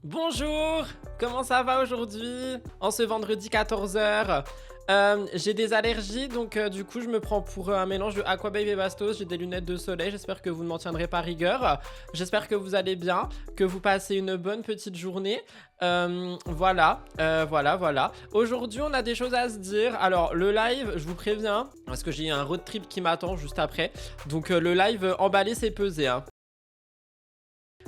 Bonjour, comment ça va aujourd'hui? En ce vendredi 14h. J'ai des allergies, donc du coup je me prends pour un mélange de Aquababe et Bastos. J'ai des lunettes de soleil, j'espère que vous ne m'en tiendrez pas rigueur. J'espère que vous allez bien, que vous passez une bonne petite journée. Voilà. Aujourd'hui on a des choses à se dire. Alors le live, je vous préviens, parce que j'ai un road trip qui m'attend juste après. Donc le live, emballer c'est peser, hein.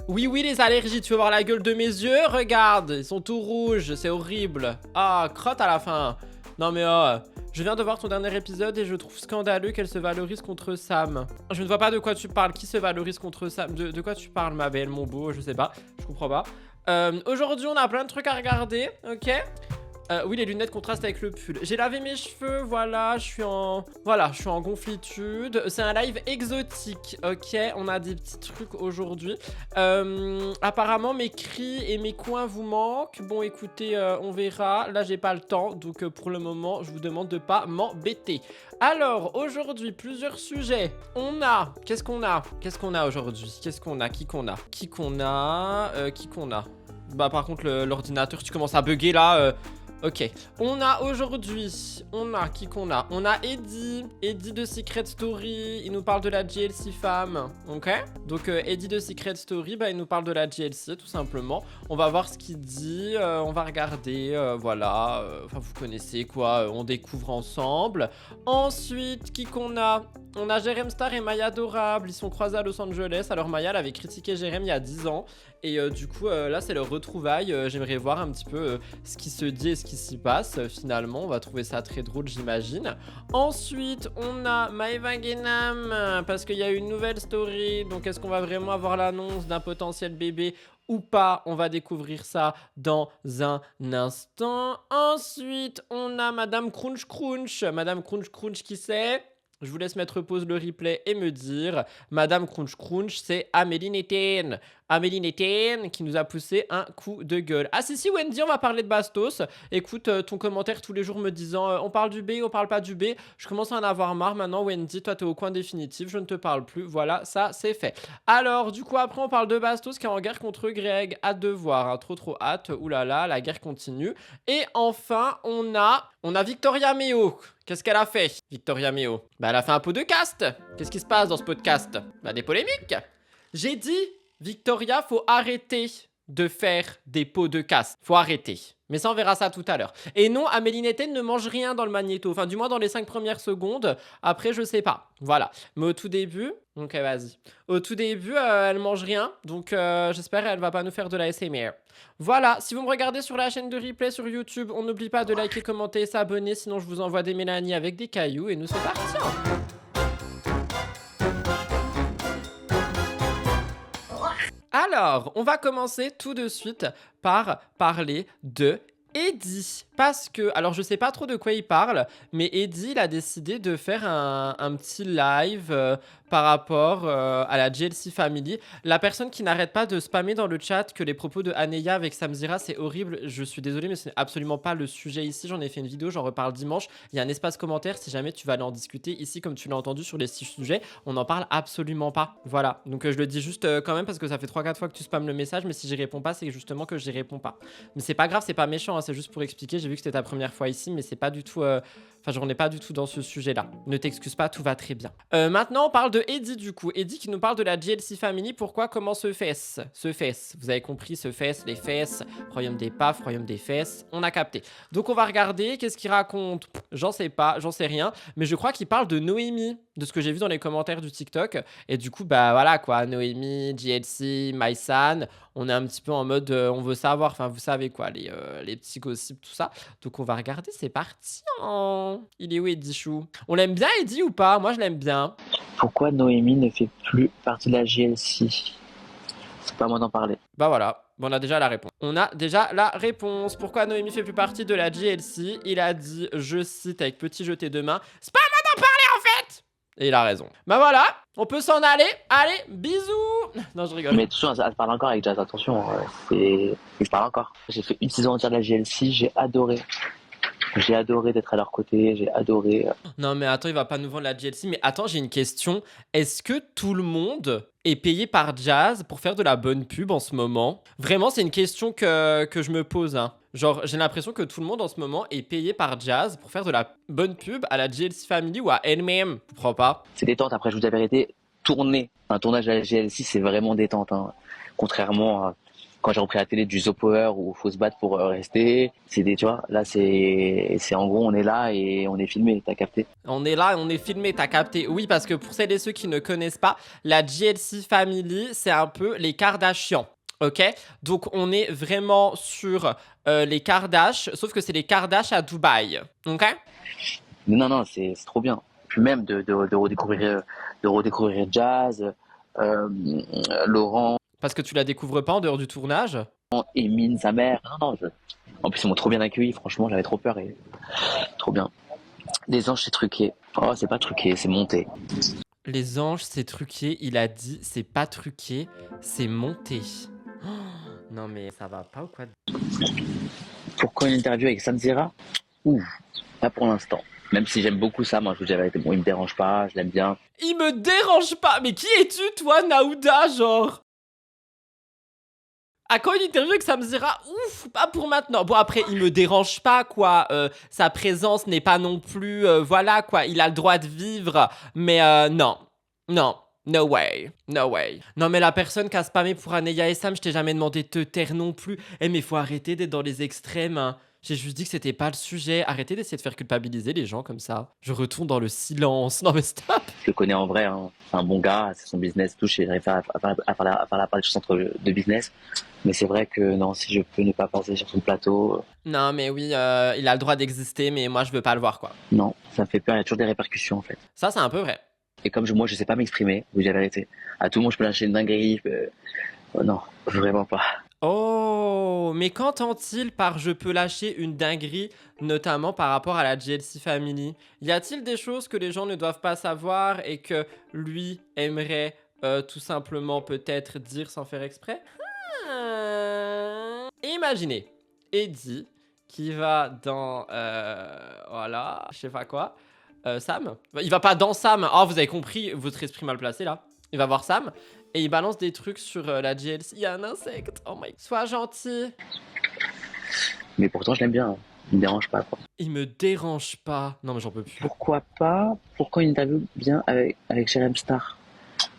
Oui, les allergies, tu veux voir la gueule de mes yeux? Regarde, ils sont tout rouges, c'est horrible. Ah, crotte à la fin. Non mais je viens de voir ton dernier épisode et je trouve scandaleux qu'elle se valorise contre Sam. Je ne vois pas de quoi tu parles, qui se valorise contre Sam? De quoi tu parles, ma belle, mon beau? Je sais pas, je comprends pas. Aujourd'hui, on a plein de trucs à regarder, ok? Oui, les lunettes contrastent avec le pull. J'ai lavé mes cheveux, voilà, je suis en gonflitude. C'est un live exotique, ok? On a des petits trucs aujourd'hui. Apparemment, mes cris et mes coins vous manquent. Bon, écoutez, on verra. Là, j'ai pas le temps, donc pour le moment, je vous demande de pas m'embêter. Alors, aujourd'hui, plusieurs sujets. On a... Qu'est-ce qu'on a? Qu'est-ce qu'on a aujourd'hui? Qu'est-ce qu'on a? Qui qu'on a? Qui qu'on a? Bah, par contre, l'ordinateur, tu commences à bugger, là. Ok, on a aujourd'hui, on a Eddie de Secret Story, il nous parle de la GLC femme, ok? Donc Eddie de Secret Story, bah il nous parle de la GLC tout simplement. On va voir ce qu'il dit, on va regarder, voilà, enfin vous connaissez quoi, on découvre ensemble. Ensuite, qui qu'on a? On a Jérém Star et Maya Adorable, ils sont croisés à Los Angeles. Alors Maya, elle avait critiqué Jérém il y a 10 ans. Et du coup, là, c'est leur retrouvaille. J'aimerais voir un petit peu ce qui se dit et ce qui s'y passe. Finalement, on va trouver ça très drôle, j'imagine. Ensuite, on a Maëva Guénam, parce qu'il y a une nouvelle story. Donc, est-ce qu'on va vraiment avoir l'annonce d'un potentiel bébé ou pas? On va découvrir ça dans un instant. Ensuite, on a Madame Crunch Crunch. Madame Crunch Crunch, qui c'est? Je vous laisse mettre pause le replay et me dire. Madame Crunch Crunch, c'est Amélie Neten. Amélie Neten qui nous a poussé un coup de gueule. Ah si, Wendy, on va parler de Bastos. Écoute, ton commentaire tous les jours me disant on parle du B, on parle pas du B. Je commence à en avoir marre maintenant, Wendy. Toi, t'es au coin définitif, je ne te parle plus. Voilà, ça, c'est fait. Alors, du coup, après, on parle de Bastos qui est en guerre contre Greg. Hâte de voir, hein. Trop hâte. Ouh là là, la guerre continue. Et enfin, on a Victoria Meo. Qu'est-ce qu'elle a fait, Victoria Meo? Bah, elle a fait un podcast. Qu'est-ce qui se passe dans ce podcast? Bah, des polémiques. J'ai dit, Victoria, faut arrêter de faire des pots de caste. Faut arrêter. Mais ça, on verra ça tout à l'heure. Et non, Amélie Neten ne mange rien dans le magnéto. Enfin, du moins dans les 5 premières secondes. Après, je sais pas. Voilà. Mais au tout début... Ok, vas-y. Au tout début, elle mange rien. Donc, j'espère qu'elle va pas nous faire de la SMR. Voilà. Si vous me regardez sur la chaîne de replay sur YouTube, on n'oublie pas de liker, commenter et s'abonner. Sinon, je vous envoie des Mélanie avec des cailloux. Et nous, c'est parti, hein. Alors, on va commencer tout de suite par parler de Eddie. Parce que, alors je sais pas trop de quoi il parle, mais Eddie, il a décidé de faire un petit live par rapport à la GLC Family. La personne qui n'arrête pas de spammer dans le chat que les propos de Aneya avec Samzira, c'est horrible. Je suis désolé, mais ce n'est absolument pas le sujet ici. J'en ai fait une vidéo, j'en reparle dimanche. Il y a un espace commentaire si jamais tu vas aller en discuter. Ici, comme tu l'as entendu sur les 6 sujets, on n'en parle absolument pas. Voilà, donc je le dis juste quand même parce que ça fait 3-4 fois que tu spammes le message, mais si j'y réponds pas, c'est justement que j'y réponds pas. Mais c'est pas grave, c'est pas méchant, hein, c'est juste pour expliquer. J'ai vu que c'était ta première fois ici, mais c'est pas du tout... Enfin, j'en ai pas du tout dans ce sujet-là. Ne t'excuse pas, tout va très bien. Maintenant, on parle de Eddie, du coup. Eddie qui nous parle de la GLC Family. Pourquoi? Comment se fesse? Se fesse. Vous avez compris, se fesse, les fesses. Royaume des paf, royaume des fesses. On a capté. Donc, on va regarder. Qu'est-ce qu'il raconte? J'en sais pas, j'en sais rien. Mais je crois qu'il parle de Noémie, de ce que j'ai vu dans les commentaires du TikTok. Et du coup, bah voilà quoi. Noémie, GLC, Mysan. On est un petit peu en mode on veut savoir. Enfin, vous savez quoi, les petits gossips, tout ça. Donc, on va regarder. C'est parti. Il est où, Eddie Chou? On l'aime bien, Eddie, ou pas? Moi, je l'aime bien. Pourquoi Noémie ne fait plus partie de la GLC? C'est pas à moi d'en parler. Bah voilà, bon, on a déjà la réponse. On a déjà la réponse. Pourquoi Noémie fait plus partie de la GLC? Il a dit, je cite avec petit jeté de main, c'est pas à moi d'en parler en fait! Et il a raison. Bah voilà, on peut s'en aller. Allez, bisous! Non, je rigole. Mais attention, elle parle encore avec Jazz, attention. Je parle encore. J'ai fait une saison entière de la GLC, j'ai adoré. J'ai adoré d'être à leur côté, j'ai adoré. Non mais attends, il va pas nous vendre la GLC. Mais attends, j'ai une question. Est-ce que tout le monde est payé par Jazz pour faire de la bonne pub en ce moment? Vraiment, c'est une question que je me pose, hein. Genre, j'ai l'impression que tout le monde en ce moment est payé par Jazz pour faire de la bonne pub à la GLC Family ou à elle-même. Je comprends pas. C'est détente. Après, je vous dis la vérité, un tournage à la GLC, c'est vraiment détente, hein. Contrairement à quand j'ai repris la télé du Zo Power où faut se battre pour rester. Tu vois, là, c'est en gros, on est là et on est filmé, t'as capté. On est là et on est filmé, t'as capté. Oui, parce que pour celles et ceux qui ne connaissent pas, la GLC Family, c'est un peu les Kardashians. Ok, donc on est vraiment sur les Kardashians, sauf que c'est les Kardashians à Dubaï. Ok. Non, c'est trop bien. Puis même de redécouvrir Jazz, euh, Laurent, Parce que tu la découvres pas en dehors du tournage. Emine, sa mère. Non, en plus, ils m'ont trop bien accueilli. Franchement, j'avais trop peur et trop bien. Les anges, c'est truqué. Oh, c'est pas truqué, c'est monté. Les anges, c'est truqué. Il a dit, c'est pas truqué, c'est monté. Oh, non mais ça va pas ou quoi? Pourquoi une interview avec Sam Zira? Ouh, pas pour l'instant. Même si j'aime beaucoup ça, moi je vous dis la vérité, bon, il me dérange pas, je l'aime bien. Il me dérange pas. Mais qui es-tu, toi, Naouda, genre? À quand une interview avec Sam Zira? Ouf, pas pour maintenant. Bon, après, il me dérange pas, quoi. Sa présence n'est pas non plus... voilà, quoi. Il a le droit de vivre. Mais non. Non. No way. No way. Non, mais la personne qui a spammé pour Aneya et Sam, je t'ai jamais demandé de te taire non plus. Eh, mais faut arrêter d'être dans les extrêmes, hein. J'ai juste dit que c'était pas le sujet. Arrêtez d'essayer de faire culpabiliser les gens comme ça. Je retourne dans le silence. Non, mais stop. Je le connais en vrai, hein. C'est un bon gars, c'est son business, tout. J'arrive à faire la part du centre de business. Mais c'est vrai que non, si je peux ne pas passer sur son plateau, Non, mais oui, il a le droit d'exister, mais moi, je veux pas le voir, quoi. non, ça me fait peur, il y a toujours des répercussions en fait. Ça, c'est un peu vrai. Et comme moi je sais pas m'exprimer, vous dire la vérité. À tout le monde je peux lâcher une dinguerie, oh non, vraiment pas. Oh, mais qu'entend-il par je peux lâcher une dinguerie, notamment par rapport à la GLC Family? Y a-t-il des choses que les gens ne doivent pas savoir et que lui aimerait tout simplement peut-être dire sans faire exprès? Imaginez Eddie qui va dans voilà, je sais pas quoi. Sam. Il va pas dans Sam. Oh, vous avez compris, votre esprit mal placé là. Il va voir Sam et il balance des trucs sur la GLC. Il y a un insecte. Oh my. Sois gentil. Mais pourtant je l'aime bien, hein. Il me dérange pas quoi. Il me dérange pas. Non, mais j'en peux plus. Pourquoi pas? Pourquoi une interview bien avec Jérém Star?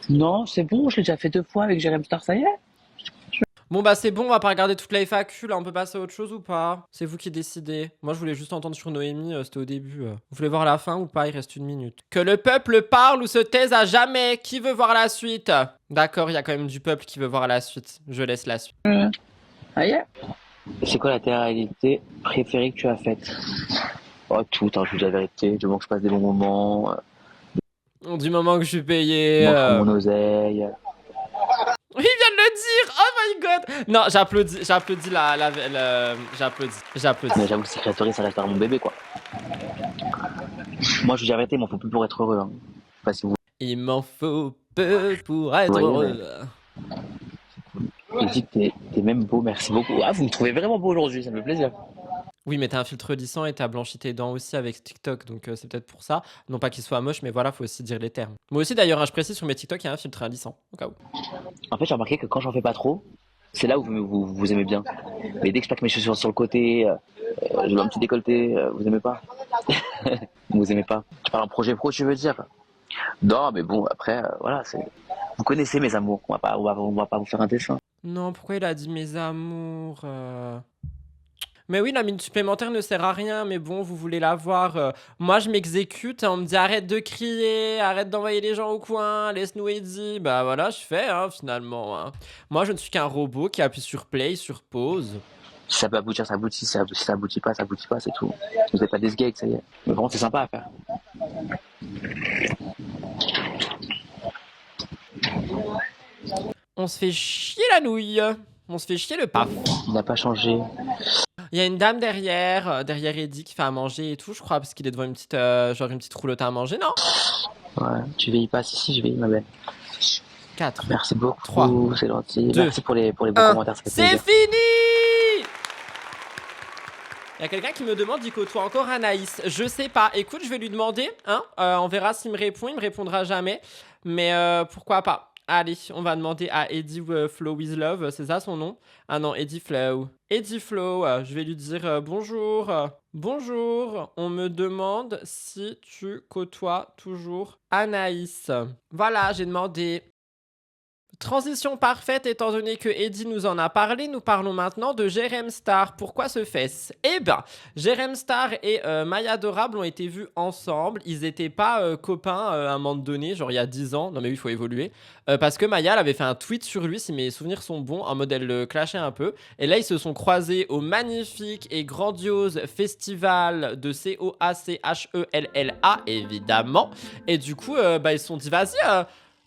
Non, c'est bon, je l'ai déjà fait 2 fois avec Jérém Star, ça y est. Bon bah c'est bon, on va pas regarder toute la FAQ là, on peut passer à autre chose ou pas? C'est vous qui décidez. Moi je voulais juste entendre sur Noémie, c'était au début. Vous voulez voir la fin ou pas? Il reste 1 minute. Que le peuple parle ou se taise à jamais. Qui veut voir la suite? D'accord, il y a quand même du peuple qui veut voir la suite. Je laisse la suite. Ah yeah. C'est quoi la télé-réalité préférée que tu as faite? Oh tout, hein, je vous dis la vérité, du moment que je passe des bons moments, Du moment que je suis payé... moi mon oseille. Il vient de le dire! Oh my god! Non, j'applaudis j'applaudis. Mais j'avoue que Secret Story ça restera mon bébé quoi. Moi je vous dis la vérité, il m'en faut plus pour être heureux, hein. Je sais pas si vous Il m'en faut peu pour être voyez, heureux. Il dit que t'es même beau, merci beaucoup. Ah, vous me trouvez vraiment beau aujourd'hui, ça me fait plaisir. Oui, mais t'as un filtre lissant et t'as blanchi tes dents aussi avec TikTok, donc c'est peut-être pour ça. Non pas qu'il soit moche, mais voilà, faut aussi dire les termes. Moi aussi d'ailleurs, hein, je précise sur mes TikTok, il y a un filtre lissant, au cas où. En fait, j'ai remarqué que quand j'en fais pas trop, c'est là où vous aimez bien. Mais dès que je plaque mes chaussures sur le côté, je mets un petit décolleté, vous aimez pas? Vous aimez pas? Tu parles en projet pro, tu veux dire? Non, mais bon, après, voilà, vous connaissez mes amours, on va pas vous faire un dessin. Non, pourquoi il a dit mes amours Mais oui, la minute supplémentaire ne sert à rien, mais bon, vous voulez la voir. Moi, je m'exécute, hein, on me dit arrête de crier, arrête d'envoyer les gens au coin, laisse-nous Eddie. Bah voilà, je fais, hein, finalement. Hein. Moi, je ne suis qu'un robot qui appuie sur play, sur pause. Si ça peut aboutir, ça aboutit. Si ça aboutit pas, c'est tout. Vous n'êtes pas des gags, ça y est. Mais vraiment, c'est sympa à faire. On se fait chier la nouille. On se fait chier le paf. Il n'a pas changé. Il y a une dame derrière Eddie qui fait à manger et tout, je crois, parce qu'il est devant une petite, genre une petite roulotte à manger, non? Ouais, tu veilles pas. Si, je veille, ma belle. 4. Merci beaucoup. 3. C'est gentil. 2. Merci pour les bons commentaires. C'est fini! Il y a quelqu'un qui me demande, il côtoie encore Anaïs. Je sais pas. Écoute, je vais lui demander, hein. On verra s'il me répond. Il me répondra jamais. Mais pourquoi pas. Allez, on va demander à Eddie Flow with Love, c'est ça son nom? Ah non, Eddie Flow. Eddie Flow, je vais lui dire bonjour. Bonjour, on me demande si tu côtoies toujours Anaïs. Voilà, j'ai demandé. Transition parfaite étant donné que Eddie nous en a parlé, nous parlons maintenant de Jérém Star. Pourquoi ce fesse? Eh ben, Jérém Star et Maya Adorable ont été vus ensemble. Ils n'étaient pas copains à un moment donné, genre il y a 10 ans. Non mais oui, il faut évoluer. Parce que Maya elle avait fait un tweet sur lui, si mes souvenirs sont bons, en mode elle le clashait un peu. Et là, ils se sont croisés au magnifique et grandiose festival de COACHELLA, évidemment. Et du coup, ils se sont dit, vas-y...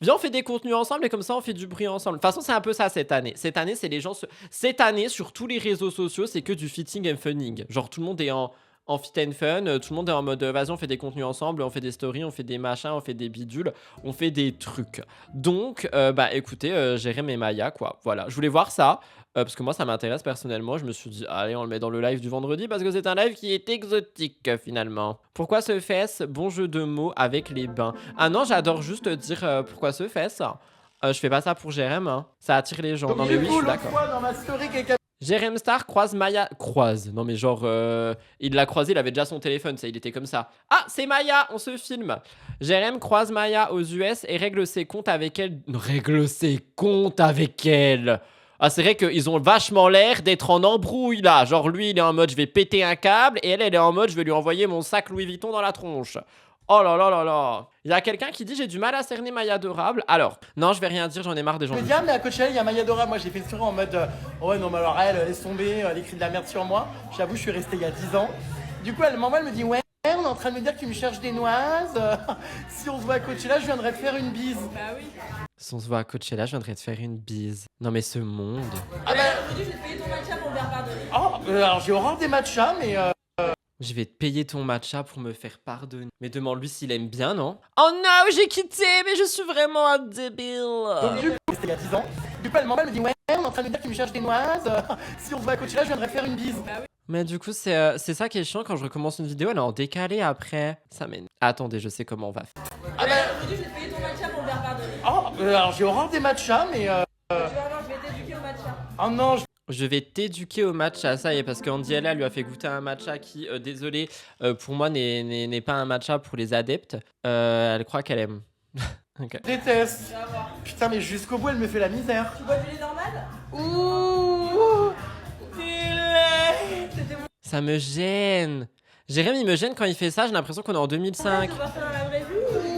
viens, on fait des contenus ensemble et comme ça, on fait du bruit ensemble. De toute façon, c'est un peu ça cette année. Cette année, c'est les gens... Cette année, sur tous les réseaux sociaux, c'est que du fitting and funning. Genre, tout le monde est en fit and fun. Tout le monde est en mode, vas-y, on fait des contenus ensemble, on fait des stories, on fait des machins, on fait des bidules, on fait des trucs. Donc, écoutez, Jérém et Maya, quoi. Voilà, je voulais voir ça. Parce que moi, ça m'intéresse personnellement. Je me suis dit, allez, on le met dans le live du vendredi parce que c'est un live qui est exotique finalement. Pourquoi ce fesse? Bon jeu de mots avec les bains. Ah non, j'adore juste dire pourquoi ce fesse. Je fais pas ça pour Jérém, hein. Ça attire les gens. Comme Non mais oui, je suis d'accord. dans ma story, quelqu'un... Jérém Star croise Maya. Croise. Non mais genre, il l'a croisé, il avait déjà son téléphone, ça, il était comme ça. Ah, c'est Maya, on se filme. Jérém croise Maya aux US et règle ses comptes avec elle. Règle ses comptes avec elle. Ah, c'est vrai qu'ils ont vachement l'air d'être en embrouille là. Genre, lui, il est en mode je vais péter un câble et elle est en mode je vais lui envoyer mon sac Louis Vuitton dans la tronche. Oh là là là là. Il y a quelqu'un qui dit j'ai du mal à cerner Maya Adorable. Alors, non, je vais rien dire, j'en ai marre des gens. Mais à Coachella, il y a Maya Adorable. Moi, j'ai fait sur en mode ouais, non, mais alors elle, laisse tomber, elle écrit de la merde sur moi. J'avoue, je suis resté il y a 10 ans. Du coup, elle m'envoie, elle me dit ouais, on est en train de me dire que tu me cherches des noises. Si on se voit à Coachella, je viendrais te faire une bise. Bah oui. Si on se voit à Coachella, je viendrais te faire une bise. Non, mais ce monde. Ah bah, Aujourd'hui, je vais te payer ton matcha pour me faire pardonner. oh, alors j'ai horreur des matchas, mais Je vais te payer ton matcha pour me faire pardonner. Mais demande-lui s'il aime bien, non? Oh non, j'ai quitté, mais je suis vraiment un débile. donc, du coup, c'était il y a 10 ans. Du coup, elle m'envoie, elle me dit ouais, on est en train de me dire que tu me cherches des noises. Si on se voit à Coachella, je viendrais te faire une bise. Bah oui. Mais du coup, c'est ça qui est chiant quand je recommence une vidéo, elle est en décalé après. Ça m'énerve. Attendez, je sais comment on va faire. Ah bah, Aujourd'hui, je vais te payer ton matcha pour me faire pardonner. oh, alors j'ai horreur des matchas, mais Tu vas voir, je vais t'éduquer au matcha. oh non, Je vais t'éduquer au matcha, ça y est, parce qu'Andy elle lui a fait goûter un matcha qui, désolé, pour moi n'est pas un matcha pour les adeptes. Elle croit qu'elle aime. Ok. je déteste. Tu vas voir. Putain, mais jusqu'au bout, elle me fait la misère. Tu bois du lait normal? Ouh, C'était mon Ça me gêne. Jérém, il me gêne quand il fait ça, j'ai l'impression qu'on est en 2005. on va faire dans la vraie vie.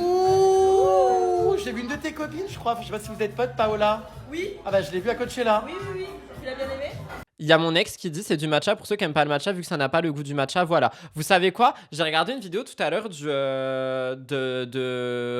ouh. J'ai vu une de tes copines, je crois. Je sais pas si vous êtes potes, Paola. Oui, Ah bah, je l'ai vue à Coachella. oui, oui, oui. Tu l'as bien aimé? Il y a mon ex qui dit c'est du matcha pour ceux qui aiment pas le matcha vu que ça n'a pas le goût du matcha. Voilà. Vous savez quoi? J'ai regardé une vidéo tout à l'heure de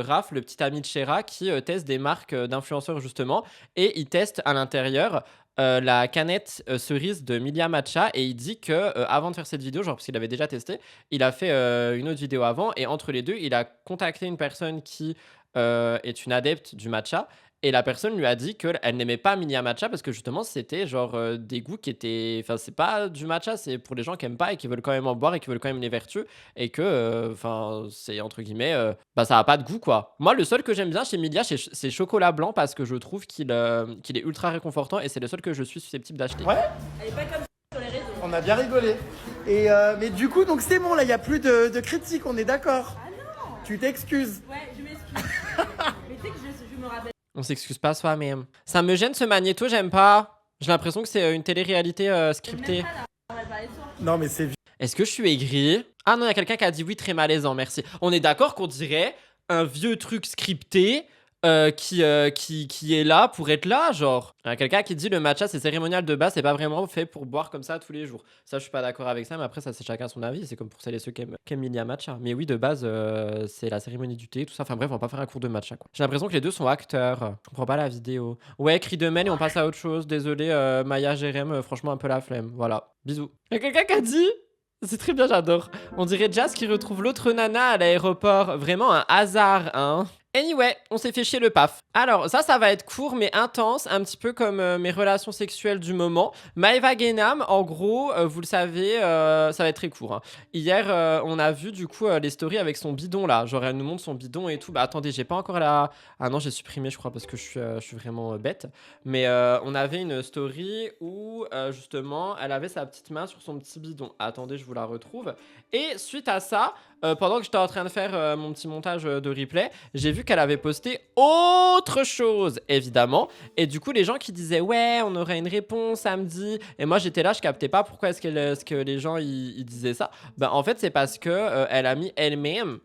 Raph, le petit ami de Shera, qui teste des marques d'influenceurs justement. Et il teste à l'intérieur la canette cerise de Milia Matcha. Et il dit que avant de faire cette vidéo, genre parce qu'il avait déjà testé, il a fait une autre vidéo avant. Et entre les deux, il a contacté une personne qui est une adepte du matcha. Et la personne lui a dit qu'elle n'aimait pas Milia Matcha parce que justement c'était genre des goûts qui étaient... Enfin c'est pas du matcha, c'est pour les gens qui aiment pas et qui veulent quand même en boire et qui veulent quand même les vertus. Et que, enfin c'est entre guillemets, ça a pas de goût quoi. Moi le seul que j'aime bien chez Milia c'est chocolat blanc parce que je trouve qu'il est ultra réconfortant et c'est le seul que je suis susceptible d'acheter. Ouais, Elle est pas comme sur les réseaux. on a bien rigolé. Et mais du coup, donc c'est bon, là, il n'y a plus de critiques, on est d'accord. Ah non. Tu t'excuses. Ouais, je m'excuse. Mais tu sais que je me rappelle. On s'excuse pas soi-même. Ça me gêne ce magnéto, j'aime pas. J'ai l'impression que c'est une télé-réalité scriptée. Même pas là. On va parler de toi. Non, mais c'est Est-ce que je suis aigri? Ah non, il y a quelqu'un qui a dit oui, très malaisant, merci. On est d'accord qu'on dirait un vieux truc scripté qui est là pour être là, genre. Il y a quelqu'un qui dit le matcha c'est cérémonial de base, c'est pas vraiment fait pour boire comme ça tous les jours. Ça, je suis pas d'accord avec ça, mais après, ça c'est chacun son avis. C'est comme pour celles et ceux qui aiment Milia Matcha. Mais oui, de base, c'est la cérémonie du thé, tout ça. Enfin bref, on va pas faire un cours de matcha, quoi. J'ai l'impression que les deux sont acteurs. Je comprends pas la vidéo. Ouais, cri de mail et on passe à autre chose. Désolé, Maya, Jérém, franchement, un peu la flemme. Voilà. Bisous. Il y a quelqu'un qui a dit. C'est très bien, j'adore. On dirait Jazz qui retrouve l'autre nana à l'aéroport. Vraiment un hasard, hein. Anyway, on s'est fait chier le paf. Alors, ça va être court mais intense, un petit peu comme mes relations sexuelles du moment. Maeva Genam, en gros, vous le savez, ça va être très court. Hein. Hier, on a vu du coup les stories avec son bidon là. Genre, elle nous montre son bidon et tout. Bah attendez, j'ai pas encore la... Ah non, j'ai supprimé, je crois, parce que je suis vraiment bête. Mais on avait une story où, justement, elle avait sa petite main sur son petit bidon. Attendez, je vous la retrouve. Et suite à ça... pendant que j'étais en train de faire mon petit montage de replay, j'ai vu qu'elle avait posté autre chose, évidemment. Et du coup, les gens qui disaient « Ouais, on aurait une réponse samedi ». Et moi, j'étais là, je captais pas pourquoi est-ce que les gens ils disaient ça. Ben, en fait, c'est parce que elle a mis elle-même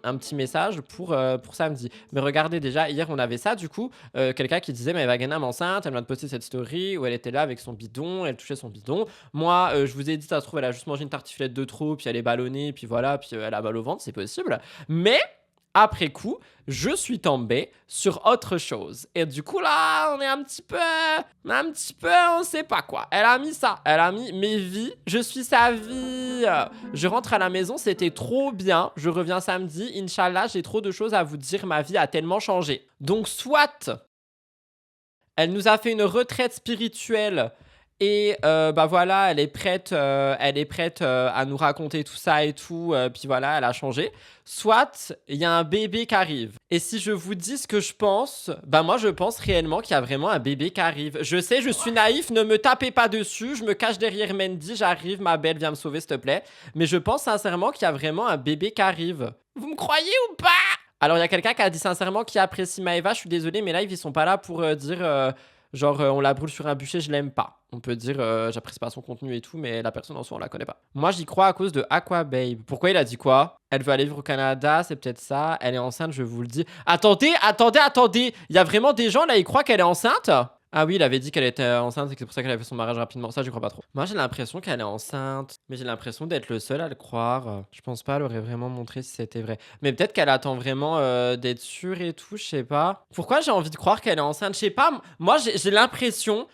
un petit message pour samedi. Mais regardez, déjà, hier, on avait ça, du coup. Quelqu'un qui disait « Mais Eva Genam enceinte, elle vient de poster cette story où elle était là avec son bidon, elle touchait son bidon. Moi, je vous ai dit, ça se trouve, elle a juste mangé une tartiflette de trop, puis elle est ballonnée, puis voilà, puis elle a mal au ventre, c'est possible. Mais après coup, je suis tombé sur autre chose. Et du coup, là, on est un petit peu, on sait pas quoi. Elle a mis ça, elle a mis mes vies, je suis sa vie. Je rentre à la maison, c'était trop bien. Je reviens samedi, Inch'Allah, j'ai trop de choses à vous dire, ma vie a tellement changé. Donc, soit elle nous a fait une retraite spirituelle. Et bah voilà, elle est prête à nous raconter tout ça et tout. Puis voilà, elle a changé. Soit il y a un bébé qui arrive. Et si je vous dis ce que je pense, bah moi je pense réellement qu'il y a vraiment un bébé qui arrive. Je sais, je suis naïf, ne me tapez pas dessus. Je me cache derrière Mandy, j'arrive, ma belle, viens me sauver s'il te plaît. Mais je pense sincèrement qu'il y a vraiment un bébé qui arrive. Vous me croyez ou pas? Alors il y a quelqu'un qui a dit sincèrement qu'il apprécie Maeva. Je suis désolé, mais live ils sont pas là pour dire... genre, on la brûle sur un bûcher, je l'aime pas. On peut dire, j'apprécie pas son contenu et tout, mais la personne en soi, on la connaît pas. Moi, j'y crois à cause de Aqua Babe. Pourquoi il a dit quoi? Elle veut aller vivre au Canada, c'est peut-être ça. Elle est enceinte, je vous le dis. Attendez. Il y a vraiment des gens là, ils croient qu'elle est enceinte? Ah oui, il avait dit qu'elle était enceinte et que c'est pour ça qu'elle a fait son mariage rapidement. Ça, je crois pas trop. Moi, j'ai l'impression qu'elle est enceinte. Mais j'ai l'impression d'être le seul à le croire. Je pense pas, elle aurait vraiment montré si c'était vrai. Mais peut-être qu'elle attend vraiment d'être sûre et tout, je sais pas. Pourquoi j'ai envie de croire qu'elle est enceinte? Je sais pas. Moi, j'ai l'impression...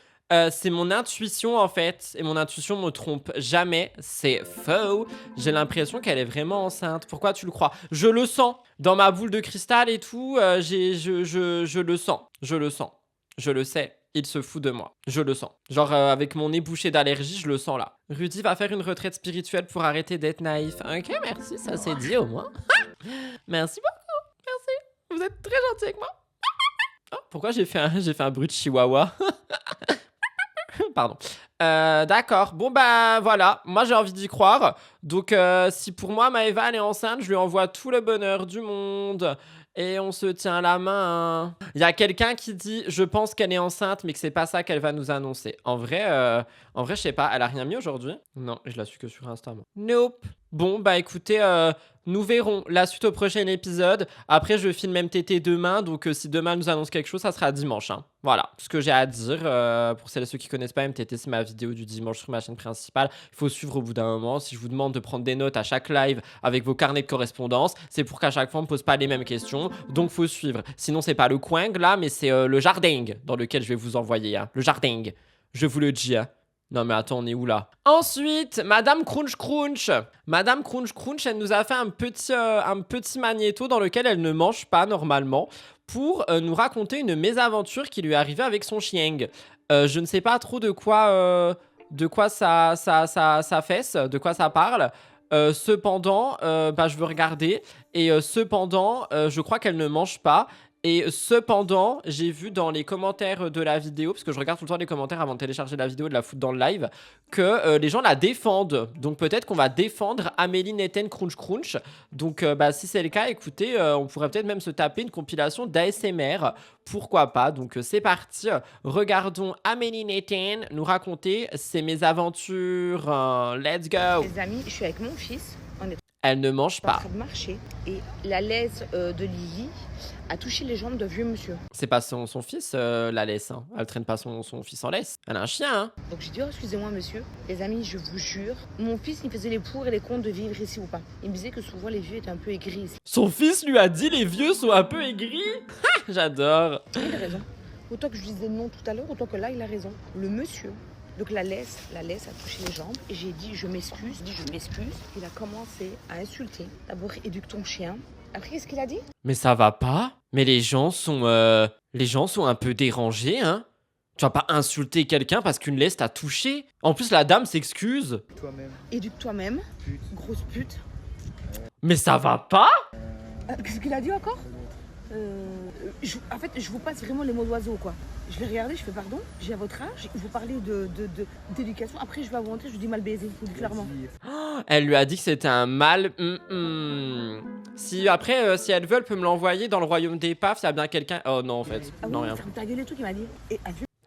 c'est mon intuition en fait, et mon intuition me trompe jamais, c'est faux. J'ai l'impression qu'elle est vraiment enceinte. Pourquoi tu le crois? Je le sens. Dans ma boule de cristal et tout, je le sens. Je le sais. Il se fout de moi. Je le sens. Genre, avec mon nez bouché d'allergie, je le sens là. Rudy va faire une retraite spirituelle pour arrêter d'être naïf. Ok, merci, ça c'est dit au moins. Merci beaucoup. Merci. Vous êtes très gentil avec moi. Oh, pourquoi j'ai fait un bruit de chihuahua? Pardon. D'accord. Bon, bah voilà. Moi, j'ai envie d'y croire. Donc, si pour moi, Maeva, elle est enceinte, je lui envoie tout le bonheur du monde. Et on se tient la main. Il y a quelqu'un qui dit « Je pense qu'elle est enceinte, mais que c'est pas ça qu'elle va nous annoncer. » En vrai, je sais pas. Elle a rien mis aujourd'hui? Non, je la suis que sur Insta, moi. Nope. Bon, bah écoutez, nous verrons la suite au prochain épisode. Après, je filme MTT demain. Donc, si demain elle nous annonce quelque chose, ça sera dimanche. Hein. Voilà, tout ce que j'ai à dire. Pour celles et ceux qui connaissent pas, MTT, c'est ma vidéo du dimanche sur ma chaîne principale. Il faut suivre au bout d'un moment. Si je vous demande de prendre des notes à chaque live avec vos carnets de correspondance, c'est pour qu'à chaque fois, on me pose pas les mêmes questions. Donc, faut suivre. Sinon, c'est pas le coing là, mais c'est le jardin dans lequel je vais vous envoyer. Hein. Le jardin. Je vous le dis. Hein. Non mais attends, on est où là? Ensuite, Madame Crunch Crunch. Madame Crunch Crunch, elle nous a fait un petit magnéto dans lequel elle ne mange pas normalement pour nous raconter une mésaventure qui lui est arrivée avec son chien. Je ne sais pas trop de quoi ça fesse, de quoi ça parle. Cependant, je veux regarder. Et cependant, je crois qu'elle ne mange pas. Et cependant, j'ai vu dans les commentaires de la vidéo, parce que je regarde tout le temps les commentaires avant de télécharger la vidéo et de la foutre dans le live, que les gens la défendent. Donc peut-être qu'on va défendre Amélie Neten Crunch Crunch. Donc si c'est le cas, écoutez, on pourrait peut-être même se taper une compilation d'ASMR. Pourquoi pas? Donc c'est parti. Regardons Amélie Neten nous raconter ses mésaventures. Let's go. Les amis, je suis avec mon fils. On est Elle ne mange en pas. train de marcher et la laisse de Lily a touché les jambes de vieux monsieur. C'est pas son fils, la laisse. Hein. Elle traîne pas son fils en laisse. Elle a un chien, hein. Donc j'ai dit, oh, excusez-moi monsieur. Les amis, je vous jure, mon fils, il faisait les pour et les contre de vivre ici ou pas. Il me disait que souvent les vieux étaient un peu aigris ici. Son fils lui a dit les vieux sont un peu aigris. J'adore. Il a raison. Autant que je disais non tout à l'heure, autant que là, il a raison. Le monsieur... Donc la laisse a touché les jambes et j'ai dit je m'excuse, Il a commencé à insulter. D'abord éduque ton chien Après, qu'est-ce qu'il a dit? Mais ça va pas? Mais les gens sont un peu dérangés, hein? Tu vas pas insulter quelqu'un parce qu'une laisse t'a touché. En plus, la dame s'excuse. Éduque toi-même, grosse pute. Mais ça va pas? Qu'est-ce qu'il a dit encore? En fait, je vous passe vraiment les mots d'oiseau, quoi. Je l'ai regardé, je fais pardon, j'ai à votre âge, vous parlez d'éducation. Après, je vais vous montrer, je vous dis mal baisé, je vous dis clairement. Elle lui a dit que c'était un mal. Si après, si elle veut, elle peut me l'envoyer dans le royaume des paf. Il y a bien quelqu'un. Oh non, en fait. Ah Non, oui, rien. ferme ta gueule et tout, il m'a dit. Et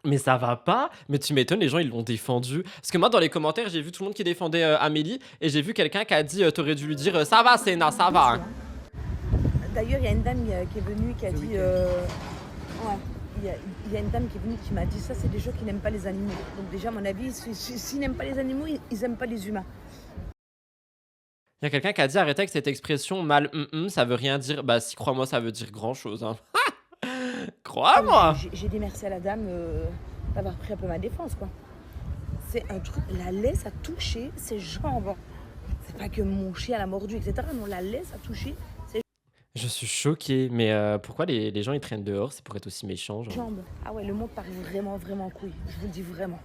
Mais ça va pas? Mais tu m'étonnes, les gens ils l'ont défendu. Parce que moi dans les commentaires j'ai vu tout le monde qui défendait Amélie et j'ai vu quelqu'un qui a dit t'aurais dû lui dire ça va Sénat, ça va. Hein. D'ailleurs il y a une dame qui est venue qui a dit ouais, il y a une dame qui est venue qui m'a dit ça c'est des gens qui n'aiment pas les animaux. Donc déjà à mon avis s'ils n'aiment pas les animaux, ils aiment pas les humains. Il y a quelqu'un qui a dit arrêtez avec cette expression mal ça veut rien dire. Bah si crois-moi ça veut dire grand chose hein. Crois-moi. J'ai dit merci à la dame d'avoir pris un peu ma défense quoi. C'est un truc, la laisse a touché ses jambes. C'est pas que mon chien l'a mordu, etc. Non, la laisse a touché ses Je suis choquée, mais pourquoi les gens ils traînent dehors? C'est pour être aussi méchants genre. jambes. Ah ouais, le monde part vraiment, vraiment en couille. Je vous le dis vraiment.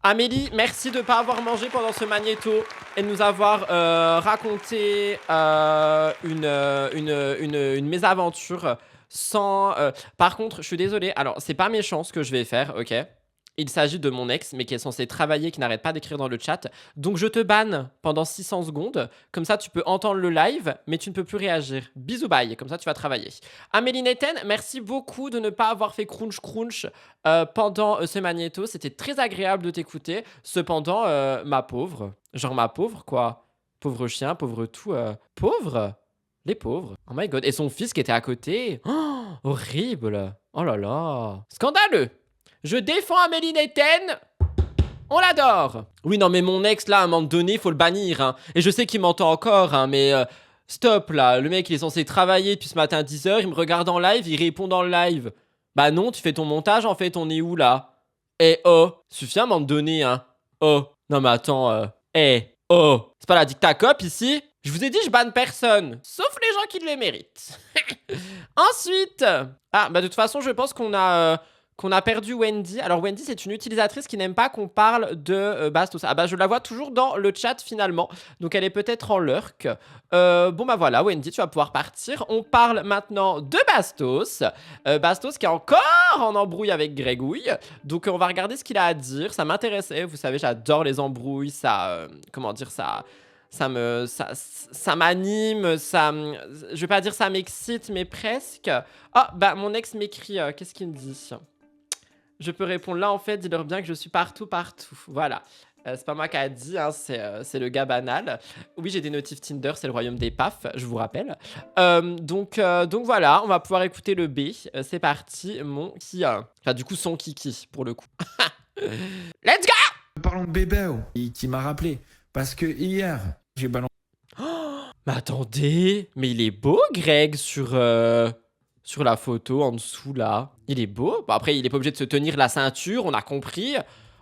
Amélie, merci de ne pas avoir mangé pendant ce magnéto et de nous avoir raconté une mésaventure sans... Par contre, je suis désolée, alors c'est pas méchant ce que je vais faire, ok? Il s'agit de mon ex, mais qui est censé travailler, qui n'arrête pas d'écrire dans le chat. Donc je te banne pendant 600 secondes. Comme ça, tu peux entendre le live, mais tu ne peux plus réagir. Bisous, bye. Comme ça, tu vas travailler. Amélie Nathan, merci beaucoup de ne pas avoir fait crunch pendant ce magnéto. C'était très agréable de t'écouter. Cependant, ma pauvre. Genre ma pauvre, quoi. Pauvre chien, pauvre tout. Pauvre. Les pauvres. Oh my god. Et son fils qui était à côté. Oh, horrible. Oh là là. Scandaleux. Je défends Amélie Nathan. On l'adore. Oui, non, mais mon ex, là, à un moment donné, il faut le bannir. Hein. Et je sais qu'il m'entend encore, hein, mais stop, là. Le mec, il est censé travailler depuis ce matin à 10h. Il me regarde en live, il répond dans le live. Bah non, tu fais ton montage, en fait, on est où, là? Eh, oh. Suffit à un moment donné, hein. Oh. Non, mais attends, oh. C'est pas la dictacop, ici? Je vous ai dit, je banne personne. Sauf les gens qui le méritent. Ensuite. Ah, bah de toute façon, je pense qu'on a perdu Wendy. Alors Wendy, c'est une utilisatrice qui n'aime pas qu'on parle de Bastos. Ah bah je la vois toujours dans le chat finalement. Donc elle est peut-être en lurk. Bon bah voilà, Wendy, tu vas pouvoir partir. On parle maintenant de Bastos. Bastos qui est encore en embrouille avec Grégouille. Donc on va regarder ce qu'il a à dire. Ça m'intéressait. Vous savez, j'adore les embrouilles. Ça, comment dire ça... Ça m'anime, je vais pas dire ça m'excite, mais presque. Ah, bah, mon ex m'écrit, qu'est-ce qu'il me dit? Je peux répondre là, en fait, dis-leur bien que je suis partout. Voilà. C'est pas moi qui a dit, hein, c'est le gars banal. Oui, j'ai des notifs Tinder, c'est le royaume des paf, je vous rappelle. Donc voilà, on va pouvoir écouter le B. C'est parti, mon qui... Enfin, du coup, son kiki, pour le coup. Let's go! Parlons de Bébéo, qui m'a rappelé. Parce que hier, j'ai balancé. Mais attendez, mais il est beau, Greg, sur la photo en dessous, là. Il est beau. Bon, après, il est pas obligé de se tenir la ceinture, on a compris.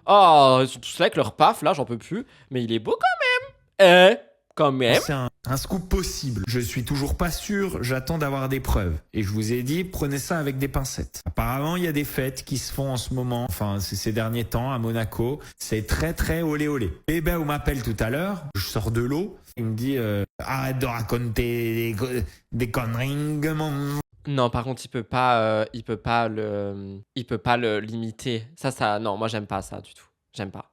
Oh, ils sont tous là avec leur paf, là, j'en peux plus. Mais il est beau quand même. Quand même. C'est un scoop possible. Je suis toujours pas sûr, j'attends d'avoir des preuves. Et je vous ai dit, prenez ça avec des pincettes. Apparemment, il y a des fêtes qui se font en ce moment, enfin ces derniers temps à Monaco. C'est très très olé olé. Bébéo m'appelle tout à l'heure, je sors de l'eau. Il me dit, arrête de raconter des conneries, mon... Non, par contre, il peut pas le limiter. Ça, non, moi j'aime pas ça du tout. J'aime pas.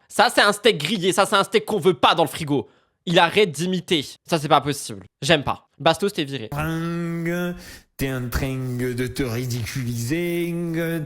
Ça, c'est un steak grillé. Ça, c'est un steak qu'on veut pas dans le frigo. Il arrête d'imiter. Ça, c'est pas possible. J'aime pas. Bastos, t'es viré. T'es en train de te ridiculiser.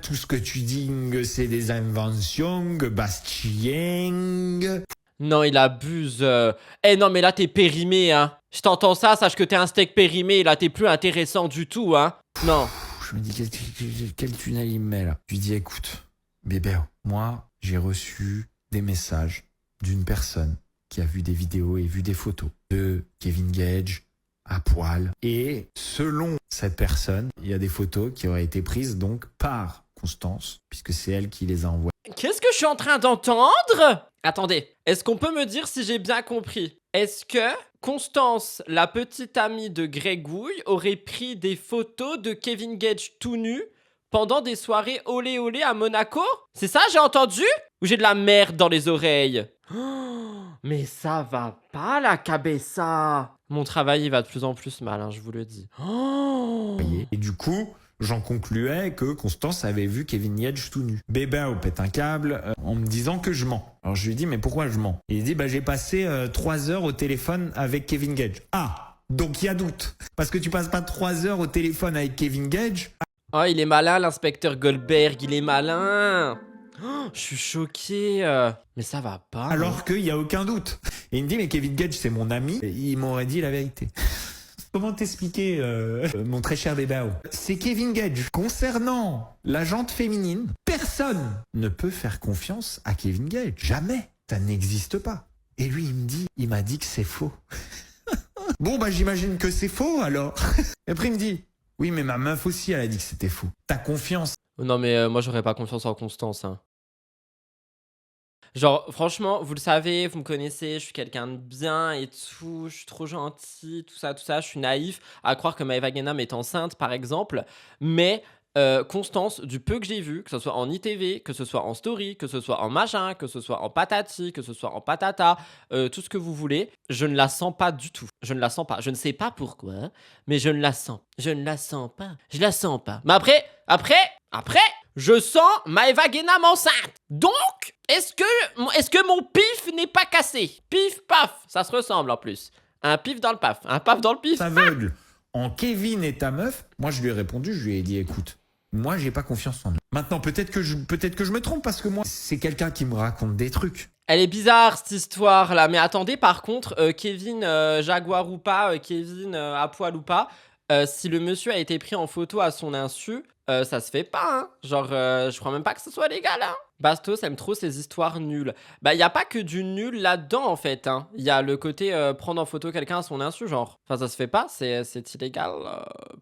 Tout ce que tu dis, c'est des inventions. Bastien. Non, il abuse. Non, mais là, t'es périmé, hein. Je t'entends ça, sache que t'es un steak périmé. Là, t'es plus intéressant du tout, hein. Non. Je me dis, quel tunnel il me met, là. Je lui dis, écoute, bébé, moi, j'ai reçu des messages d'une personne qui a vu des vidéos et vu des photos de Kevin Gage à poil. Et selon cette personne, il y a des photos qui auraient été prises donc par Constance, puisque c'est elle qui les a envoyées. Qu'est-ce que je suis en train d'entendre? Attendez, est-ce qu'on peut me dire si j'ai bien compris? Est-ce que Constance, la petite amie de Grégouille, aurait pris des photos de Kevin Gage tout nu pendant des soirées olé olé à Monaco? C'est ça, j'ai entendu? Ou j'ai de la merde dans les oreilles? Oh, mais ça va pas, la cabessa. Mon travail, il va de plus en plus mal, hein, je vous le dis. Oh. Et du coup, j'en concluais que Constance avait vu Kevin Gage tout nu. Bébé pète un câble en me disant que je mens. Alors je lui dis mais pourquoi je mens? Et il dit j'ai passé 3 heures au téléphone avec Kevin Gage. Ah, donc il y a doute. Parce que tu passes pas 3 heures au téléphone avec Kevin Gage. Oh, il est malin, l'inspecteur Goldberg, il est malin. Oh, je suis choqué. Mais ça va pas. Alors qu'il y a aucun doute. Et il me dit mais Kevin Gage c'est mon ami. Et il m'aurait dit la vérité. Comment t'expliquer, mon très cher Bébao? C'est Kevin Gage. Concernant la jante féminine, personne ne peut faire confiance à Kevin Gage. Jamais. Ça n'existe pas. Et lui, il m'a dit que c'est faux. Bon, j'imagine que c'est faux, alors. Et après, il me dit, oui, mais ma meuf aussi, elle a dit que c'était faux. T'as confiance? Non, mais moi, j'aurais pas confiance en Constance, hein. Genre, franchement, vous le savez, vous me connaissez, je suis quelqu'un de bien et tout, je suis trop gentil, tout ça, je suis naïf à croire que Maëva Guénam est enceinte, par exemple, mais Constance, du peu que j'ai vu, que ce soit en ITV, que ce soit en story, que ce soit en machin, que ce soit en patati, que ce soit en patata, tout ce que vous voulez, je ne la sens pas du tout. Je ne la sens pas. Je ne sais pas pourquoi, mais je ne la sens. Je ne la sens pas. Je la sens pas. Mais après, je sens Maëva Guénam enceinte. Donc, est-ce que mon pif n'est pas cassé? Pif, paf, ça se ressemble en plus. Un pif dans le paf, un paf dans le pif. Aveugle en Kevin et ta meuf. Moi, je lui ai répondu, je lui ai dit, écoute, moi, j'ai pas confiance en eux. Maintenant, peut-être que je me trompe parce que moi, c'est quelqu'un qui me raconte des trucs. Elle est bizarre cette histoire là, mais attendez, par contre, Kevin Jaguar ou pas, Kevin à poil ou pas, si le monsieur a été pris en photo à son insu, ça se fait pas, hein. Genre, je crois même pas que ce soit légal, hein. Bastos aime trop ces histoires nulles. Il y a pas que du nul là-dedans, en fait, hein. Il y a le côté prendre en photo quelqu'un à son insu, genre. Enfin, ça se fait pas, c'est illégal.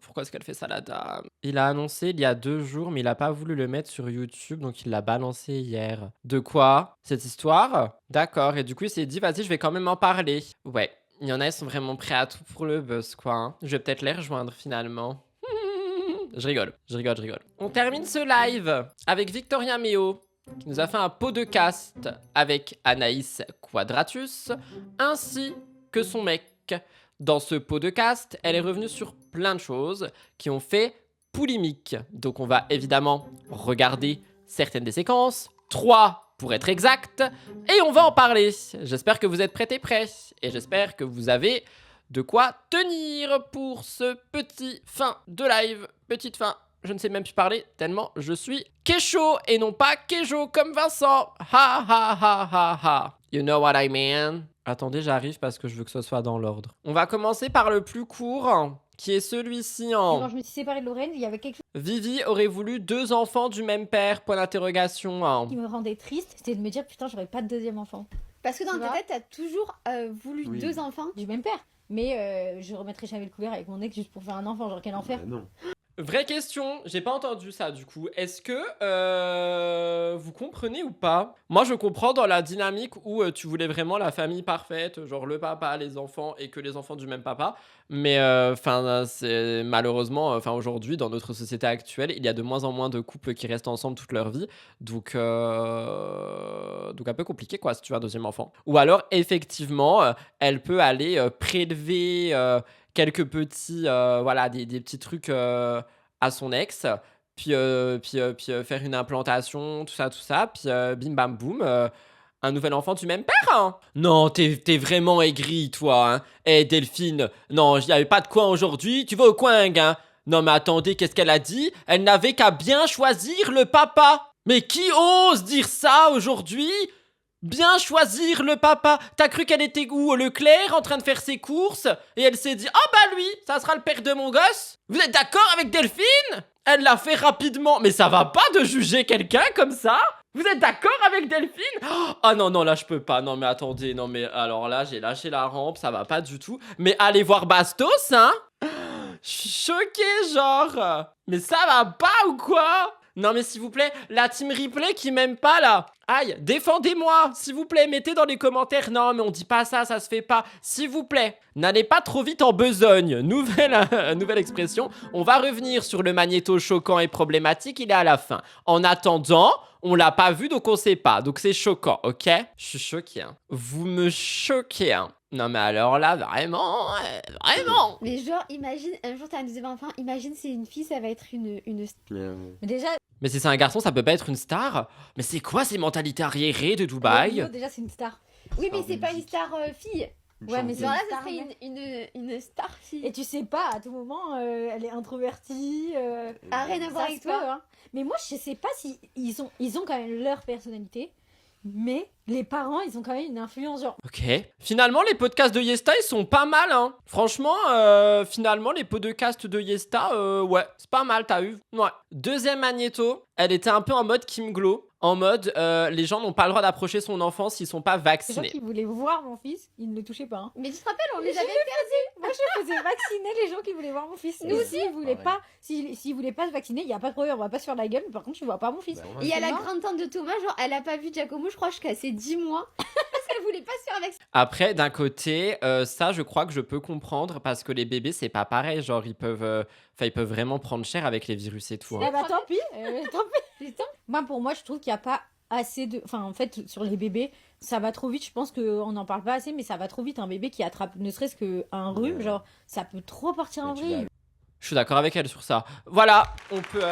Pourquoi est-ce qu'elle fait ça, la dame? Il a annoncé il y a 2 jours, mais il a pas voulu le mettre sur YouTube, donc il l'a balancé hier. De quoi? Cette histoire? D'accord, et du coup, il s'est dit, vas-y, je vais quand même en parler. Ouais, il y en a, ils sont vraiment prêts à tout pour le buzz, quoi, hein. Je vais peut-être les rejoindre, finalement. Je rigole. On termine ce live avec Victoria Méo, qui nous a fait un pot de cast avec Anaïs Quadratus, ainsi que son mec. Dans ce pot de cast, elle est revenue sur plein de choses qui ont fait polémique. Donc on va évidemment regarder certaines des séquences, 3 pour être exact, et on va en parler. J'espère que vous êtes prêts et prêts, et j'espère que vous avez de quoi tenir pour ce petit fin de live. Petite fin, je ne sais même plus parler tellement je suis Kécho et non pas Kéjo comme Vincent. Ha ha ha ha ha. You know what I mean? Attendez, j'arrive parce que je veux que ce soit dans l'ordre. On va commencer par le plus court, qui est celui-ci Quand je me suis séparée de Lorraine, il y avait quelque chose Vivi aurait voulu 2 enfants du même père, point d'interrogation. qui me rendait triste, c'était de me dire putain, j'aurais pas de deuxième enfant. Parce que dans Tu ta vois tête, t'as toujours voulu Oui. 2 enfants du même père. Mais je remettrai jamais le couvert avec mon ex juste pour faire un enfant, genre quel enfer. Non. Vraie question, j'ai pas entendu ça du coup. Est-ce que vous comprenez ou pas? Moi je comprends dans la dynamique où tu voulais vraiment la famille parfaite, genre le papa, les enfants et que les enfants du même papa. Mais c'est malheureusement, aujourd'hui dans notre société actuelle, il y a de moins en moins de couples qui restent ensemble toute leur vie. Donc un peu compliqué quoi si tu veux un deuxième enfant. Ou alors effectivement, elle peut aller prélever quelques petits, des petits trucs à son ex, puis faire une implantation, tout ça, puis bim bam boum, un nouvel enfant du même père, hein. Non, t'es vraiment aigri, toi, hein. Eh, Delphine, non, il n'y avait pas de coin aujourd'hui, tu vas au coin, hein. Non, mais attendez, qu'est-ce qu'elle a dit? Elle n'avait qu'à bien choisir le papa. Mais qui ose dire ça aujourd'hui? Bien choisir le papa. T'as cru qu'elle était où au Leclerc en train de faire ses courses et elle s'est dit oh bah lui, ça sera le père de mon gosse. Vous êtes d'accord avec Delphine? Elle l'a fait rapidement. Mais ça va pas de juger quelqu'un comme ça? Vous êtes d'accord avec Delphine? Ah non, là je peux pas. Non mais attendez, non mais alors là j'ai lâché la rampe, ça va pas du tout. Mais allez voir Bastos, hein? Je suis choquée genre. Mais ça va pas ou quoi? Non mais s'il vous plaît, la team replay qui m'aime pas là. Aïe, défendez-moi, s'il vous plaît, mettez dans les commentaires. Non mais on dit pas ça, ça se fait pas. S'il vous plaît, n'allez pas trop vite en besogne. Nouvelle expression. On va revenir sur le magnéto choquant et problématique, il est à la fin. En attendant, on l'a pas vu donc on sait pas. Donc c'est choquant, ok? Je suis choqué, hein. Vous me choquez, hein. Non mais alors là, vraiment. Mais genre, imagine, un jour t'as un deuxième enfant, imagine c'est une fille, ça va être une... Mais déjà, Mais si c'est un garçon, ça peut pas être une star. Mais c'est quoi ces mentalités arriérées de Dubaï? Lio, déjà c'est une star. Oui, mais c'est pas une star fille. Ouais, mais c'est Genre là, une ça star, serait mec. une star fille. Et tu sais pas, à tout moment, elle est introvertie. Ah, rien à voir ça avec se toi. peut, hein. Mais moi, je sais pas si ils ont quand même leur personnalité, mais les parents, ils ont quand même une influence. Genre, Ok. Finalement, les podcasts de Yesta, ils sont pas mal, hein. Franchement, finalement, les podcasts de Yesta, ouais, c'est pas mal, t'as eu. Ouais. Deuxième magnéto, elle était un peu en mode Kim Glow. En mode, les gens n'ont pas le droit d'approcher son enfant s'ils sont pas les gens vaccinés. qui voulaient voir mon fils, ils ne le touchaient pas. Hein. Mais tu te rappelles, on les Je avait perdus. Moi, je faisais vacciner les gens qui voulaient voir mon fils. Nous aussi, s'ils voulaient pas, s'ils voulaient pas se vacciner, il y a pas de problème, on va pas se faire la gueule. Mais par contre, tu vois pas mon fils. Et il y a la Non. grande-tante de Thomas, genre, elle a pas vu Giacomo, je crois, jusqu'à ses 10 mois. Parce qu'elle voulait pas se faire vacciner. Après, d'un côté, ça, je crois que je peux comprendre parce que les bébés, c'est pas pareil. Genre, ils peuvent vraiment prendre cher avec les virus et tout. Hein. Eh bah tant pis, Putain. Moi, pour moi, je trouve qu'il y a pas assez de... Enfin, en fait, sur les bébés, ça va trop vite. Je pense qu'on n'en parle pas assez, mais ça va trop vite. Un bébé qui attrape ne serait-ce qu'un rhume, genre, ça peut trop partir en vrille. Je suis d'accord avec elle sur ça. Voilà, on peut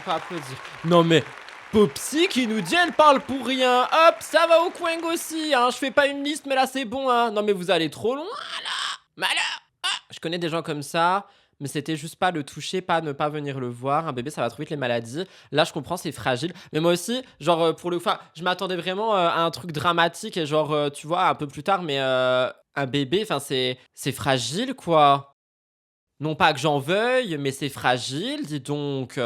applaudir. Non mais, Popsy qui nous dit elle parle pour rien. Hop, ça va au coin aussi, hein. Je fais pas une liste, mais là c'est bon, hein. Non mais vous allez trop loin, là. Mais alors, je connais des gens comme ça, mais c'était juste pas le toucher, pas ne pas venir le voir. Un bébé, ça va trop vite les maladies. Là, je comprends, c'est fragile. Mais moi aussi, genre, pour le... Enfin, je m'attendais vraiment à un truc dramatique, et genre, tu vois, un peu plus tard, mais un bébé, enfin, c'est fragile, quoi. Non pas que j'en veuille, mais c'est fragile, dis donc.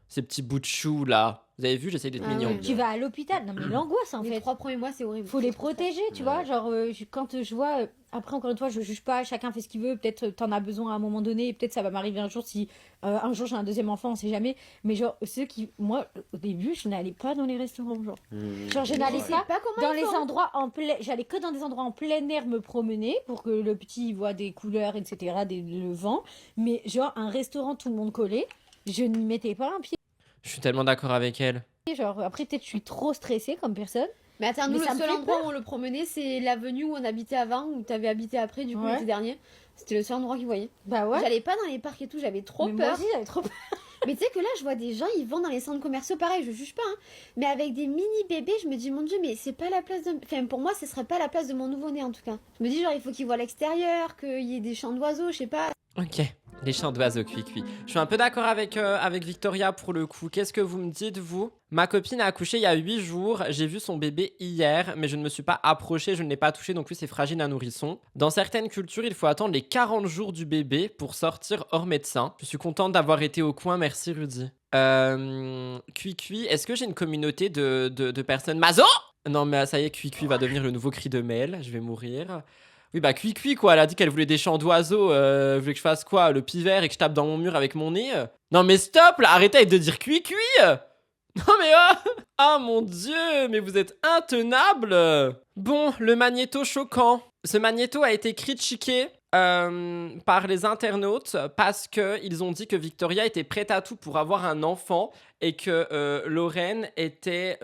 Ces petits bouts de chou, là. Vous avez vu, j'essaie d'être Ah mignon. ouais. Tu vas à l'hôpital. Non, mais l'angoisse, en Les fait. 3 premiers mois, c'est horrible. Faut les protéger, tu vois. Genre, quand je vois. Après, encore une fois, je juge pas, chacun fait ce qu'il veut. Peut-être t'en as besoin à un moment donné. Peut-être ça va m'arriver un jour si un jour j'ai un deuxième enfant, on sait jamais. Mais genre, ceux qui. Moi, au début, je n'allais pas dans les restaurants. Genre je n'allais Je sais pas pas comment dans ils les font. endroits en plein. J'allais que dans des endroits en plein air me promener pour que le petit voit des couleurs, etc., le vent. Mais genre, un restaurant, tout le monde collé, je n'y mettais pas un pied. Je suis tellement d'accord avec elle. Genre, après, peut-être je suis trop stressée comme personne. Mais attends, nous, Mais ça le me seul fait endroit où on le promenait, c'est l'avenue où on habitait avant, où t'avais habité après, du coup, Ouais. l'été dernier. C'était le seul endroit qu'ils voyaient. Bah ouais. J'allais pas dans les parcs et tout, j'avais trop Mais moi peur. aussi, j'avais trop peur. Mais tu sais que là, je vois des gens, ils vont dans les centres commerciaux, pareil, je juge pas, hein. Mais avec des mini bébés, je me dis, mon Dieu, mais c'est pas la place de. Enfin, pour moi, ce serait pas la place de mon nouveau-né en tout cas. Je me dis, genre, il faut qu'il voit l'extérieur, qu'il y ait des chants d'oiseaux, je sais pas. Ok, les chants d'oiseaux cuit-cuit. Je suis un peu d'accord avec Victoria pour le coup. Qu'est-ce que vous me dites, vous? Ma copine a accouché il y a 8 jours. J'ai vu son bébé hier, mais je ne me suis pas approchée, je ne l'ai pas touché, donc oui, c'est fragile un nourrisson. Dans certaines cultures, il faut attendre les 40 jours du bébé pour sortir hors médecin. Je suis contente d'avoir été au coin, merci Rudy. Cuicui, est-ce que j'ai une communauté de personnes maso? Non, mais ça y est, Cuicui va devenir le nouveau cri de Mel, je vais mourir. Oui, bah, Cuicui, quoi. Elle a dit qu'elle voulait des chants d'oiseaux. Vous voulez que je fasse quoi? Le pivert et que je tape dans mon mur avec mon nez? Non, mais stop, là. Arrêtez de dire Cuicui. Non, mais oh. Ah, mon Dieu, mais vous êtes intenable. Bon, le magnéto choquant. Ce magnéto a été critiqué par les internautes parce qu'ils ont dit que Victoria était prête à tout pour avoir un enfant et que Lorraine était...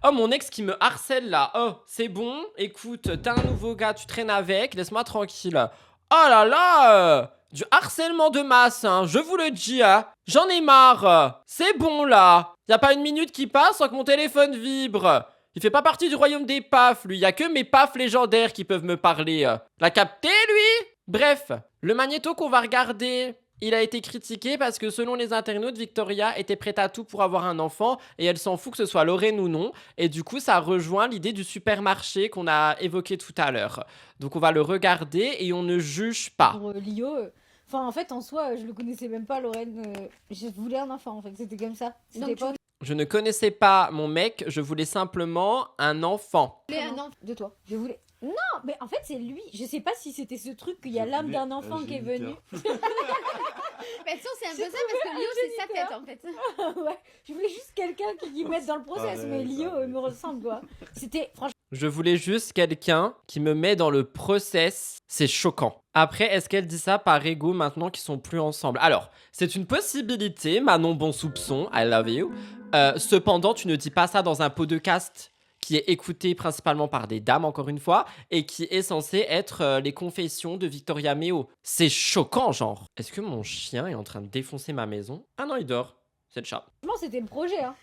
Oh, mon ex qui me harcèle là. Oh, c'est bon. Écoute, t'as un nouveau gars, tu traînes avec. Laisse-moi tranquille. Oh là là du harcèlement de masse, hein. Je vous le dis, hein. J'en ai marre. C'est bon là. Y a pas une minute qui passe sans que mon téléphone vibre. Il fait pas partie du royaume des pafs, lui. Y a que mes pafs légendaires qui peuvent me parler. L'a capté, lui? Bref, le magnéto qu'on va regarder, il a été critiqué parce que selon les internautes, Victoria était prête à tout pour avoir un enfant et elle s'en fout que ce soit Lorraine ou non. Et du coup, ça rejoint l'idée du supermarché qu'on a évoqué tout à l'heure. Donc, on va le regarder et on ne juge pas. Pour Lio, enfin, en fait, en soi, je le connaissais même pas, Lorraine. Je voulais un enfant, en fait. C'était comme ça. C'était Donc, pas Je ne connaissais pas mon mec, je voulais simplement un enfant. Tu voulais un enfant de toi. Je voulais. Non, mais en fait, c'est lui. Je sais pas si c'était ce truc qu'il y a l'âme d'un enfant qui est venu. Bah, de toute façon, c'est un peu ça parce que Lio, c'est sa tête en fait. Ouais, je voulais juste quelqu'un qui mette dans le process, mais Lio me ressemble quoi. C'était franchement. Je voulais juste quelqu'un qui me met dans le process. C'est choquant. Après, est-ce qu'elle dit ça par ego maintenant qu'ils sont plus ensemble? Alors, c'est une possibilité, Manon bon soupçon, I love you. Cependant, tu ne dis pas ça dans un podcast qui est écouté principalement par des dames, encore une fois, et qui est censé être les confessions de Victoria Meo. C'est choquant, genre. Est-ce que mon chien est en train de défoncer ma maison? Ah non, il dort. C'est le chat. Franchement, c'était le projet. Hein.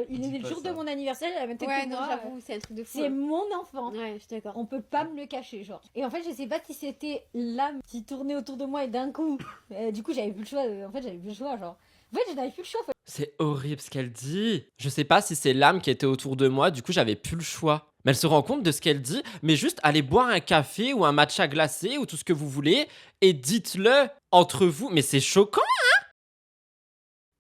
Il est le jour de mon anniversaire, il avait tête Ouais, que non, moi. j'avoue, c'est un truc de fou. C'est mon enfant. Ouais, je suis d'accord. On peut pas me le cacher, genre. Et en fait, je sais pas si c'était l'âme qui tournait autour de moi et d'un coup, du coup, j'avais plus le choix. En fait, j'avais plus le choix, genre. En fait, je n'avais plus le choix. C'est horrible ce qu'elle dit. Je sais pas si c'est l'âme qui était autour de moi, du coup, j'avais plus le choix. Mais elle se rend compte de ce qu'elle dit, mais juste allez boire un café ou un matcha glacé ou tout ce que vous voulez et dites-le entre vous. Mais c'est choquant.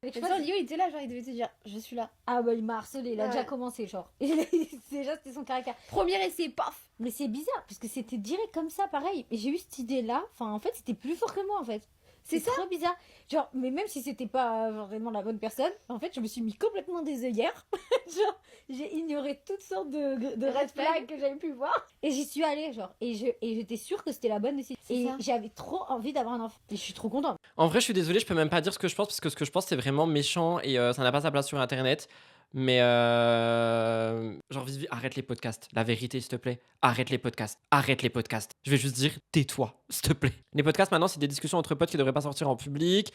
De toute façon, Lio, il était là, genre, il devait te dire, je suis là. Ah bah, il m'a harcelé, il a Ouais. déjà commencé, genre. Déjà, c'était son caractère. Premier essai, paf. Mais c'est bizarre, parce que c'était direct comme ça, pareil. Et j'ai eu cette idée-là, enfin, en fait, c'était plus fort que moi, en fait. C'est ça. trop bizarre. Genre, mais même si c'était pas vraiment la bonne personne, en fait, je me suis mis complètement des œillères. Genre, j'ai ignoré toutes sortes de red flags que j'avais pu voir. Et j'y suis allée, genre. Et j'étais sûre que c'était la bonne décision. C'est Et ça. j'avais trop envie d'avoir un enfant. Et je suis trop contente. En vrai, je suis désolée, je peux même pas dire ce que je pense parce que ce que je pense, c'est vraiment méchant et ça n'a pas sa place sur internet. Mais genre, Vivi, arrête les podcasts. La vérité, s'il te plaît. Arrête les podcasts. Arrête les podcasts. Je vais juste dire, tais-toi, s'il te plaît. Les podcasts, maintenant, c'est des discussions entre potes qui devraient pas sortir en public.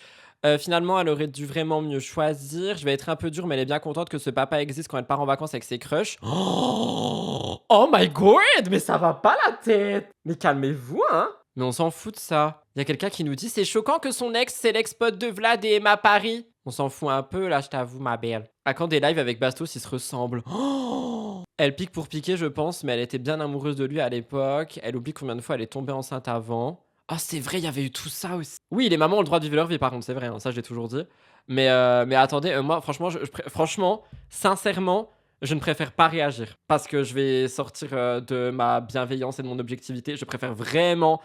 Finalement, elle aurait dû vraiment mieux choisir. Je vais être un peu dure, mais elle est bien contente que ce papa existe quand elle part en vacances avec ses crushs. Oh my god, mais ça va pas la tête. Mais calmez-vous, hein. Mais on s'en fout de ça. Il y a quelqu'un qui nous dit, c'est choquant que son ex, c'est l'ex-pote de Vlad et Emma Paris. On s'en fout un peu, là, je t'avoue, ma belle. À quand des lives avec Bastos, ils se ressemblent. Oh, elle pique pour piquer, je pense, mais elle était bien amoureuse de lui à l'époque. Elle oublie combien de fois elle est tombée enceinte avant. Ah, c'est vrai, il y avait eu tout ça aussi. Oui, les mamans ont le droit de vivre leur vie, par contre, c'est vrai, hein, ça, je l'ai toujours dit. Mais attendez, moi, franchement, franchement, sincèrement, je ne préfère pas réagir. Parce que je vais sortir de ma bienveillance et de mon objectivité. Je préfère vraiment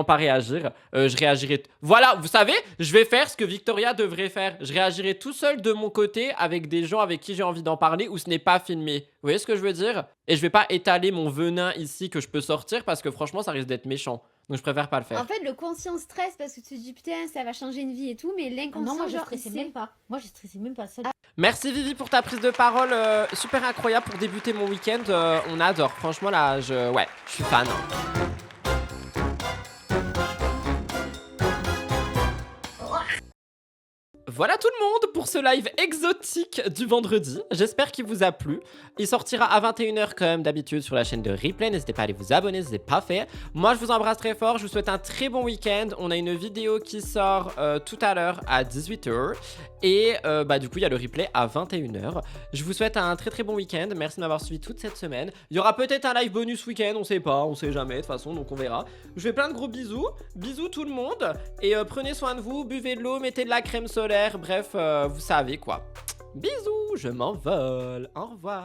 pas réagir. Je réagirai... Voilà, vous savez, je vais faire ce que Victoria devrait faire. Je réagirai tout seul de mon côté avec des gens avec qui j'ai envie d'en parler où ce n'est pas filmé. Vous voyez ce que je veux dire? Et je vais pas étaler mon venin ici que je peux sortir parce que franchement, ça risque d'être méchant. Donc je préfère pas le faire. En fait, le conscient stresse parce que tu te dis putain, ça va changer une vie et tout, mais l'inconscient, Non, moi, je genre, stressais c'est- même pas. Moi, je stressais même pas. Ça... Merci Vivi pour ta prise de parole super incroyable pour débuter mon week-end. On adore. Franchement, là, je suis fan. Voilà tout le monde pour ce live exotique du vendredi. J'espère qu'il vous a plu. Il sortira à 21h comme d'habitude sur la chaîne de Replay. N'hésitez pas à aller vous abonner si ce n'est pas fait. Moi, je vous embrasse très fort. Je vous souhaite un très bon week-end. On a une vidéo qui sort tout à l'heure à 18h. Et du coup, il y a le replay à 21h. Je vous souhaite un très très bon week-end. Merci de m'avoir suivi toute cette semaine. Il y aura peut-être un live bonus week-end. On sait pas, on sait jamais de toute façon. Donc on verra. Je vous fais plein de gros bisous. Bisous tout le monde. Et prenez soin de vous. Buvez de l'eau, mettez de la crème solaire. Bref, vous savez quoi. Bisous, je m'envole. Au revoir.